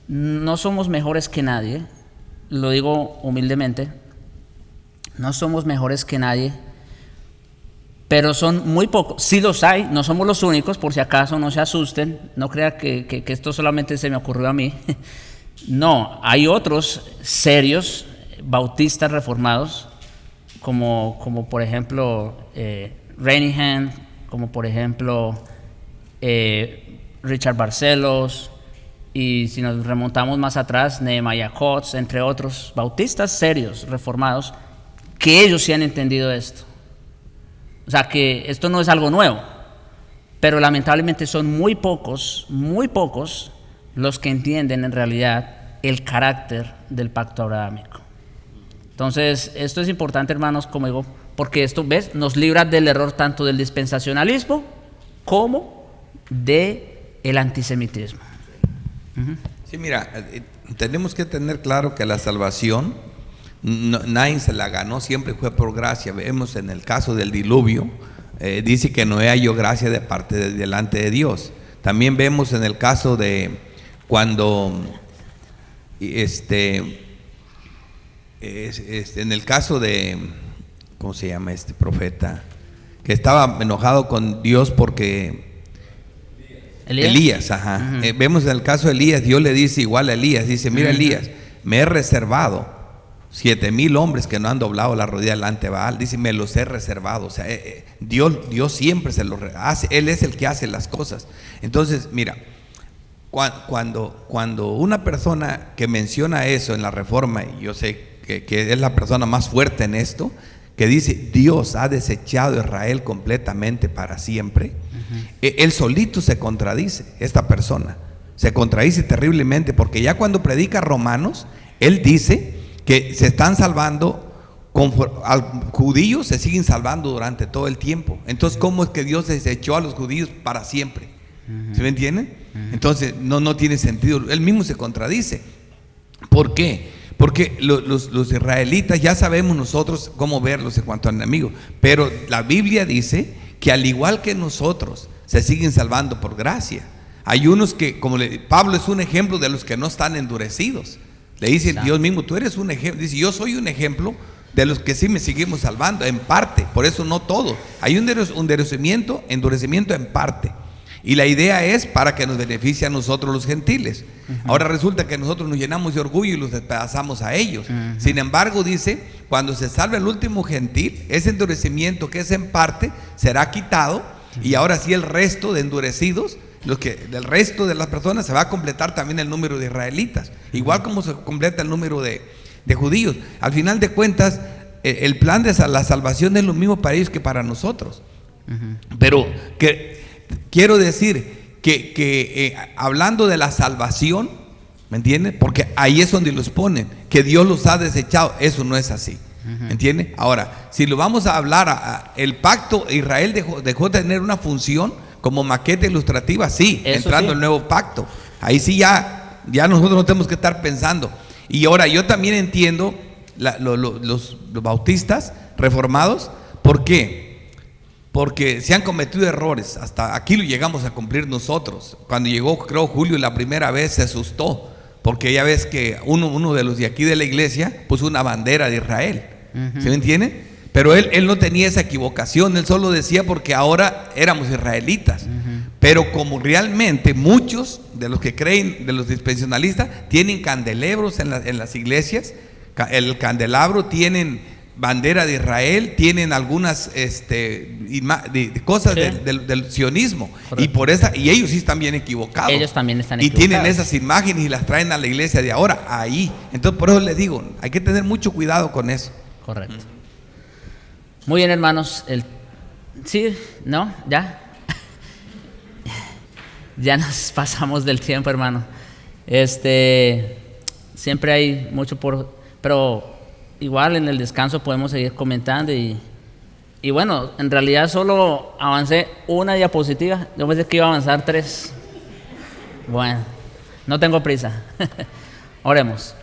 no somos mejores que nadie, lo digo humildemente, no somos mejores que nadie, pero son muy pocos. Sí los hay, no somos los únicos, por si acaso no se asusten, no crean que esto solamente se me ocurrió a mí. No, hay otros serios bautistas reformados, como por ejemplo Renihan, como por ejemplo Richard Barcelos, y si nos remontamos más atrás, Nehemiah Kotz, entre otros bautistas serios, reformados, que ellos sí han entendido esto. O sea, que esto no es algo nuevo, pero lamentablemente son muy pocos los que entienden en realidad el carácter del pacto abrahámico. Entonces, esto es importante, hermanos, como digo, porque esto, ¿ves?, nos libra del error tanto del dispensacionalismo como del antisemitismo. Sí, mira, tenemos que tener claro que la salvación nadie se la ganó, siempre fue por gracia. Vemos en el caso del diluvio, dice que Noé halló gracia de parte de delante de Dios. También vemos en el caso de cuando en el caso de, ¿cómo se llama este profeta? Que estaba enojado con Dios porque Elías, ajá. Vemos en el caso de Elías, Dios le dice igual a Elías, dice, mira Elías, me he reservado 7,000 hombres que no han doblado la rodilla delante de Baal. Dice, me los he reservado. O sea, Dios siempre se los hace. Él es el que hace las cosas. Entonces, mira, cuando una persona que menciona eso en la Reforma, y yo sé que es la persona más fuerte en esto, que dice, Dios ha desechado a Israel completamente para siempre, él solito se contradice, esta persona. Se contradice terriblemente, porque ya cuando predica Romanos, él dice que se están salvando, judíos se siguen salvando durante todo el tiempo. Entonces, ¿cómo es que Dios desechó a los judíos para siempre? ¿Se me entienden? Entonces, no tiene sentido. Él mismo se contradice. ¿Por qué? Porque los israelitas ya sabemos nosotros cómo verlos en cuanto a enemigos, pero la Biblia dice que al igual que nosotros, se siguen salvando por gracia. Hay unos que, Pablo es un ejemplo de los que no están endurecidos. Le dice Dios mismo, tú eres un ejemplo. Dice, yo soy un ejemplo de los que sí me seguimos salvando, en parte, por eso no todo. Hay un endurecimiento en parte. Y la idea es para que nos beneficie a nosotros los gentiles. Ahora resulta que nosotros nos llenamos de orgullo y los despedazamos a ellos. Sin embargo, dice, cuando se salve el último gentil, ese endurecimiento que es en parte será quitado, y ahora sí el resto de endurecidos, del resto de las personas, se va a completar también el número de israelitas, igual como se completa el número de judíos. Al final de cuentas, el plan de la salvación es lo mismo para ellos que para nosotros. Pero quiero decir que hablando de la salvación, ¿me entiendes? Porque ahí es donde los ponen, que Dios los ha desechado. Eso no es así, ¿me entiendes? Ahora, si lo vamos a hablar, el pacto, Israel dejó de tener una función como maqueta ilustrativa, sí, eso entrando sí. El nuevo pacto. Ahí sí ya nosotros no tenemos que estar pensando. Y ahora yo también entiendo los bautistas reformados. ¿Por qué? Porque se han cometido errores. Hasta aquí lo llegamos a cumplir nosotros. Cuando llegó, creo, Julio la primera vez, se asustó, porque ya ves que uno de los de aquí de la iglesia puso una bandera de Israel. ¿Se me entiende? Pero él no tenía esa equivocación. Él solo decía porque ahora éramos israelitas. Pero como realmente muchos de los que creen, de los dispensacionalistas, tienen candelabros en las iglesias, el candelabro, tienen bandera de Israel, tienen algunas cosas sí. del sionismo. Correcto. Y ellos sí están bien equivocados. Ellos también están equivocados. Y tienen esas imágenes y las traen a la iglesia de ahora, ahí. Entonces por eso les digo, hay que tener mucho cuidado con eso. Correcto. Muy bien, hermanos. Sí, ¿no? ¿Ya? Ya nos pasamos del tiempo, hermano. Siempre hay mucho pero igual en el descanso podemos seguir comentando y bueno, en realidad solo avancé una diapositiva. Yo pensé que iba a avanzar 3. Bueno, no tengo prisa. Oremos.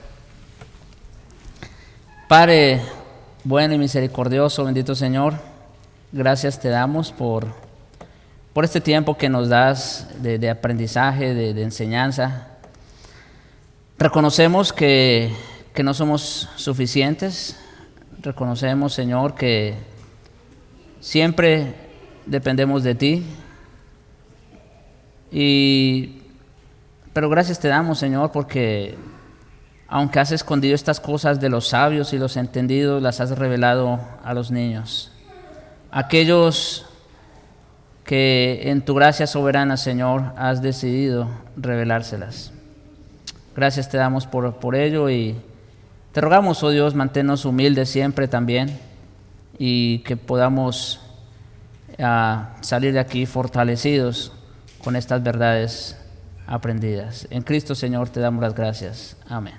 Padre bueno y misericordioso, bendito Señor, gracias te damos por este tiempo que nos das de aprendizaje, de enseñanza. Reconocemos que no somos suficientes. Reconocemos, Señor, que siempre dependemos de ti. Pero gracias te damos, Señor, porque aunque has escondido estas cosas de los sabios y los entendidos, las has revelado a los niños. Aquellos que en tu gracia soberana, Señor, has decidido revelárselas. Gracias te damos por ello y te rogamos, oh Dios, manténnos humildes siempre también y que podamos salir de aquí fortalecidos con estas verdades aprendidas. En Cristo, Señor, te damos las gracias. Amén.